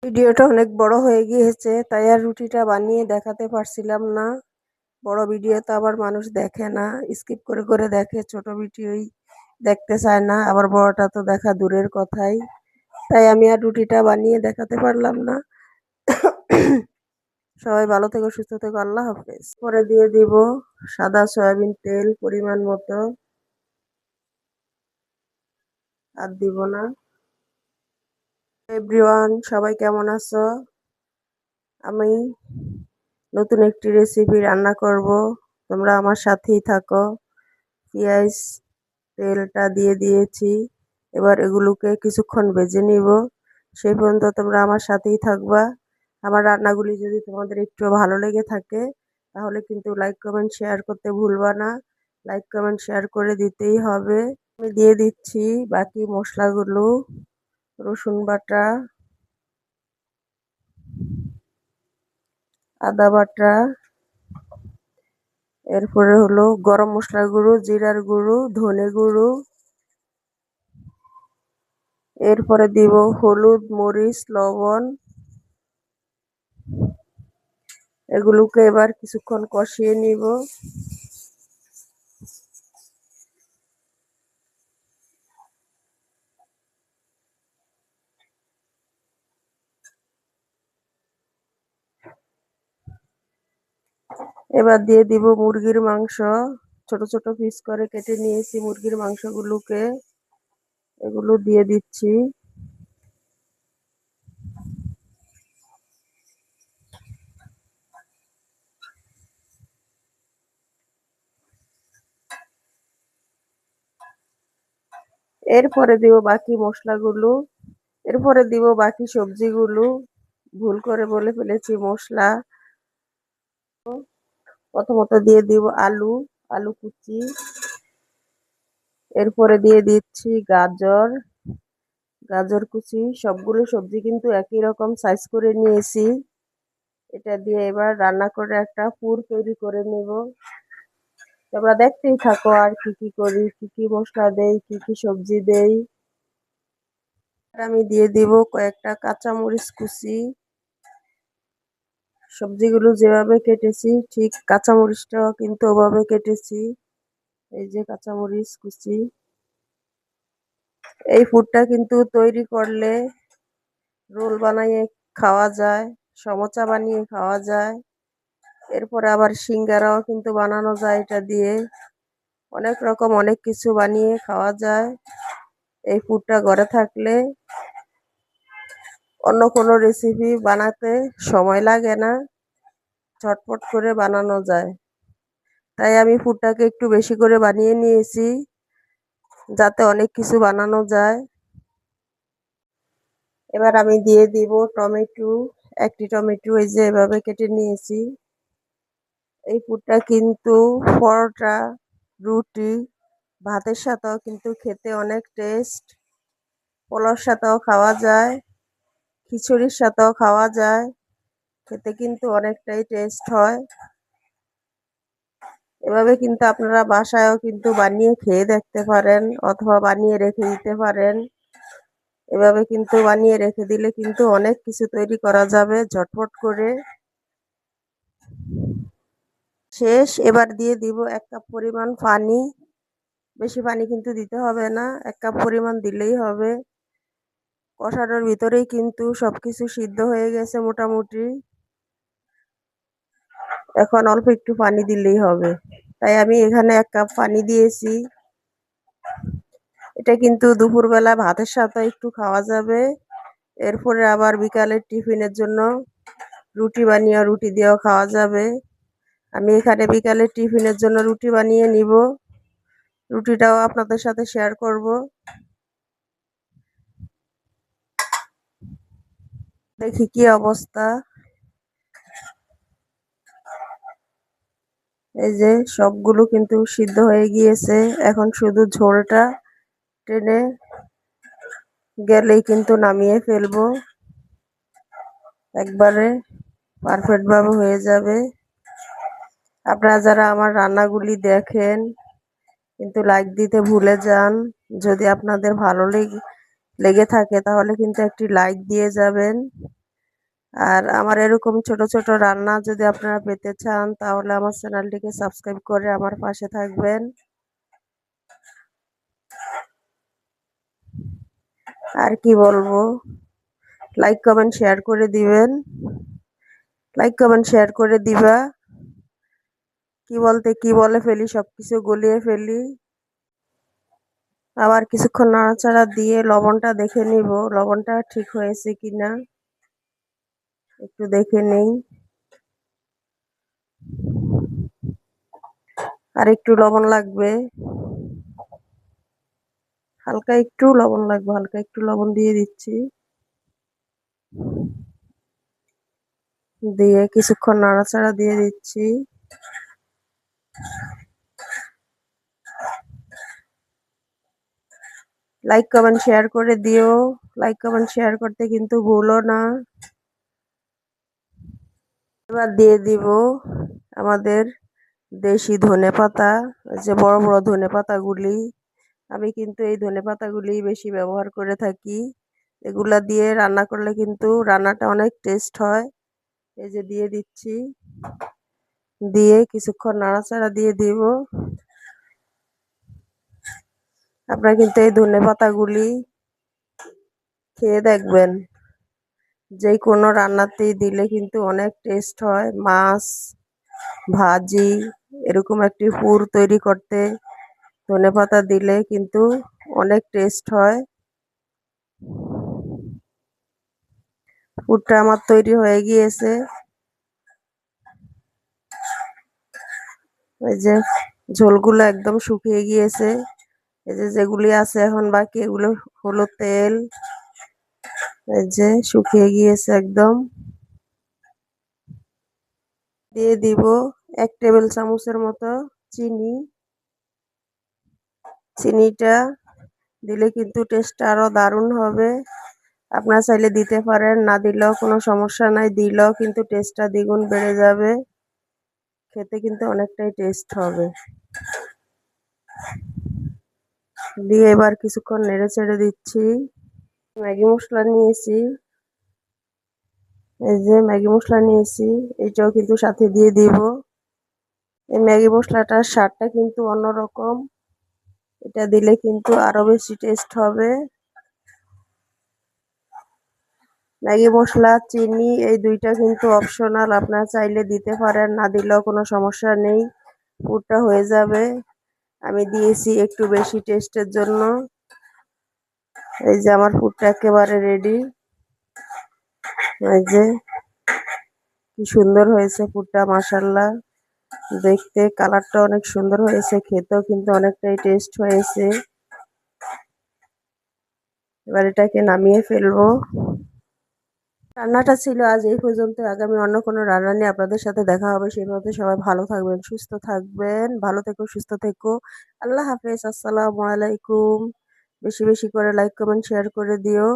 ভিডিওটা অনেক বড় হয়ে গিয়েছে, তাই আর রুটিটা বানিয়ে দেখাতে পারছিলাম না। বড় ভিডিও তো আবার মানুষ দেখে না, স্কিপ করে করে দেখে, ছোট ভিডিওই দেখতে চায় না, আবার বড়টা তো দেখা দূরের কথাই। তাই আমি আর রুটিটা বানিয়ে দেখাতে পারলাম না। সবাই ভালো থেকো, সুস্থ থেকো, আল্লাহ হাফেজ। পরে দিয়ে দিব সাদা সয়াবিন তেল পরিমাণ মতো, আর দিব না। এভরিওয়ান, সবাই কেমন আছো? আমি নতুন একটি রেসিপি রান্না করব, তোমরা আমার সাথেই থাকো। পেঁয়াজ তেলটা দিয়ে দিয়েছি, এবার এগুলোকে কিছুক্ষণ ভেজে নিব। সেই পর্যন্ত তোমরা আমার সাথেই থাকবা। আমার রান্নাগুলি যদি তোমাদের একটু ভালো লেগে থাকে তাহলে কিন্তু লাইক কমেন্ট শেয়ার করতে ভুলবা না। লাইক কমেন্ট শেয়ার করে দিতেই হবে। আমি দিয়ে দিচ্ছি বাকি মশলাগুলো। রসুন বাটা, আদা বাটা, এরপরে হলো গরম মশলার গুঁড়ো, জিরার গুঁড়ো, ধনে গুঁড়ো, এরপরে দিব হলুদ, মরিচ, লবণ। এগুলোকে এবার কিছুক্ষণ কষিয়ে নিব। এবার দিয়ে দিব মুরগির মাংস, ছোট ছোট পিস করে কেটে নিয়েছি মুরগির মাংসগুলোকে, এগুলো দিয়ে দিচ্ছি। এরপরে দিব বাকি মশলাগুলো, এরপরে দিব বাকি সবজিগুলো। ভুল করে বলে ফেলেছি মশলা। প্রথমত দিয়ে দিব আলু, আলু কুচি, এরপরে দিয়ে দিচ্ছি গাজর, গাজর কুচি। সবগুলো সবজি কিন্তু একই রকম সাইজ করে নিয়েছি। এটা দিয়ে এবার রান্না করে একটা পুর তৈরি করে নেব। তোমরা দেখতেই থাকো আর কি কি করি, কি কি মশলা দেই, কি কি সবজি দেই। আমি দিয়ে দিব কয়েকটা কাঁচামরিচ কুচি। সবজিগুলো যেভাবে কেটেছি ঠিক কাঁচামরিচটাও কিন্তু ওভাবে কেটেছি। এই যে কাঁচামরিচ কুচি। এই পুরটা কিন্তু তৈরি করলে রোল বানিয়ে খাওয়া যায়, সমোসা বানিয়ে খাওয়া যায়, এরপরে আবার সিঙ্গারাও কিন্তু বানানো যায় এটা দিয়ে। অনেক রকম অনেক কিছু বানিয়ে খাওয়া যায় এই পুরটা ঘরে থাকলে। অন্য কোনো রেসিপি বানাতে সময় লাগে না, ঝটপট করে বানানো যায়। তাই আমি পুরটাকে একটু বেশি করে বানিয়ে নিয়েছি যাতে অনেক কিছু বানানো যায়। এবার আমি দিয়ে দিব টমেটো, একটি টমেটো এই যে এভাবে কেটে নিয়েছি। এই পুরটা কিন্তু পরোটা, রুটি, ভাতের সাথেও কিন্তু খেতে অনেক টেস্ট। পোলাওর সাথেও খাওয়া যায়, খিচুড়ির সাথেও খাওয়া যায়, খেতে কিন্তু অনেকটাই টেস্ট হয়। এভাবে কিন্তু আপনারা বাসায়ও কিন্তু বানিয়ে খেয়ে দেখতে পারেন, অথবা বানিয়ে রেখে দিতে পারেন। এভাবে কিন্তু বানিয়ে রেখে দিলে কিন্তু অনেক কিছু তৈরি করা যাবে ঝটপট করে। শেষ, এবার দিয়ে দিব 1 কাপ পরিমাণ পানি। বেশি পানি কিন্তু দিতে হবে না, 1 কাপ পরিমাণ দিলেই হবে। কষানোর ভিতরেই কিন্তু সবকিছু সিদ্ধ হয়ে গেছে মোটামুটি। এখন অল্প একটু পানি দিলেই হবে, তাই আমি এখানে 1 কাপ পানি দিয়েছি। এটা কিন্তু দুপুরবেলা ভাতের সাথে একটু খাওয়া যাবে, এরপরে আবার বিকালের টিফিনের জন্য রুটি বানিয়ে রুটি দিয়েও খাওয়া যাবে। আমি এখানে বিকালের টিফিনের জন্য রুটি বানিয়ে নিব, রুটিটাও আপনাদের সাথে শেয়ার করব। দেখি কি অবস্থা। এই যে সবগুলো কিন্তু সিদ্ধ হয়ে গিয়েছে, এখন শুধু ঝোলটা টেনে গেলেই কিন্তু নামিয়ে ফেলবো, একবারে পারফেক্ট ভাবে হয়ে যাবে। আপনারা যারা আমার রান্নাগুলি দেখেন কিন্তু লাইক দিতে ভুলে যান, যদি আপনাদের ভালো লেগে থাকে তাহলে কিন্তু একটি লাইক দিয়ে যাবেন। আর আমার এরকম ছোট ছোট রান্না যদি আপনারা পেতে চান তাহলে আমার চ্যানেলটিকে সাবস্ক্রাইব করে আমার পাশে থাকবেন। আর কি বলবো, লাইক কমেন্ট শেয়ার করে দিবেন, লাইক কমেন্ট শেয়ার করে দিবা। কি বলতে কি বলে ফেলি, সবকিছু গলিয়ে ফেলি। আবার কিছুক্ষণ নাড়াচাড়া দিয়ে লবণটা দেখে নিব, লবণটা ঠিক হয়েছে কিনা একটু দেখে নেই। আর একটু লবণ লাগবে, হালকা একটু লবণ লাগবে, হালকা একটু লবণ দিয়ে দিচ্ছি। দিয়ে কিছুক্ষণ নাড়াচাড়া দিয়ে দিচ্ছি। লাইক কমেন্ট শেয়ার করে দিও, লাইক কমেন্ট শেয়ার করতে কিন্তু ভুলো না। এবার দিয়ে দিব আমাদের দেশি ধনেপাতা, যে বড় বড় ধনেপাতাগুলি। আমি কিন্তু এই ধনেপাতাগুলি বেশি ব্যবহার করে থাকি। এগুলা দিয়ে রান্না করলে কিন্তু রান্নাটা অনেক টেস্ট হয়। এই যে দিয়ে দিচ্ছি, দিয়ে কিছুক্ষণ নাড়াচাড়া দিয়ে দিব। আপনারা কিন্তু এই ধনেপাতাগুলি খেয়ে দেখবেন, যে কোনো রান্নাতেই দিলে কিন্তু অনেক টেস্ট হয়। মাছ ভাজি এরকম একটি পুর তৈরি করতে ধনেপাতা দিলে কিন্তু অনেক টেস্ট হয়। পুরটা আমার তৈরি হয়ে গিয়েছে। এই যে ঝোলগুলো একদম শুকিয়ে গিয়েছে। এই যে যেগুলি আছে এখন বাকি, এগুলো হলো তেল। এই যে শুকিয়ে গিয়েছে একদম। দিয়ে দিব 1 টেবিল চামচের মতো চিনি। চিনিটা দিলে কিন্তু টেস্টটা আরো দারুণ হবে। আপনারা চাইলে দিতে পারেন, না দিলেও কোনো সমস্যা নাই, দিলেও কিন্তু টেস্টটা দ্বিগুণ বেড়ে যাবে। খেতে কিন্তু অনেকটাই টেস্ট হবে। দিয়ে এবার কিছুক্ষণ নেড়ে চেড়ে দিচ্ছি। ম্যাগি মশলা নিয়েছি, এই যে ম্যাগি মশলা নিয়েছি, এটাও কিন্তু সাথে দিয়ে দিব। এই ম্যাগি মশলাটার স্বাদটা কিন্তু অন্যরকম, এটা দিলে কিন্তু আরো বেশি টেস্ট হবে। ম্যাগি মশলা চিনি এই দুইটা কিন্তু অপশনাল, আপনারা চাইলে দিতে পারেন, না দিলেও কোনো সমস্যা নেই, পুরটা হয়ে যাবে। আমি দিয়েছি একটু বেশি টেস্টের জন্য। এই যে আমার পুরটা একেবারে রেডি। এই যে কি সুন্দর হয়েছে পুরটা, মাশাআল্লাহ। দেখতে কালারটা অনেক সুন্দর হয়েছে, খেতেও কিন্তু অনেকটাই টেস্ট হয়েছে। এবার এটাকে নামিয়ে ফেলবো। রান্নাটা ছিল আজ এই পর্যন্ত। আগামী অন্য কোনো রান্না নিয়ে আপনাদের সাথে দেখা হবে। সেই পর্যন্ত সবাই ভালো থাকবেন, সুস্থ থাকবেন। ভালো থেকো, সুস্থ থেকো। আল্লাহ হাফেজ, আসসালামু আলাইকুম। বেশি বেশি করে লাইক কমেন্ট শেয়ার করে দিও।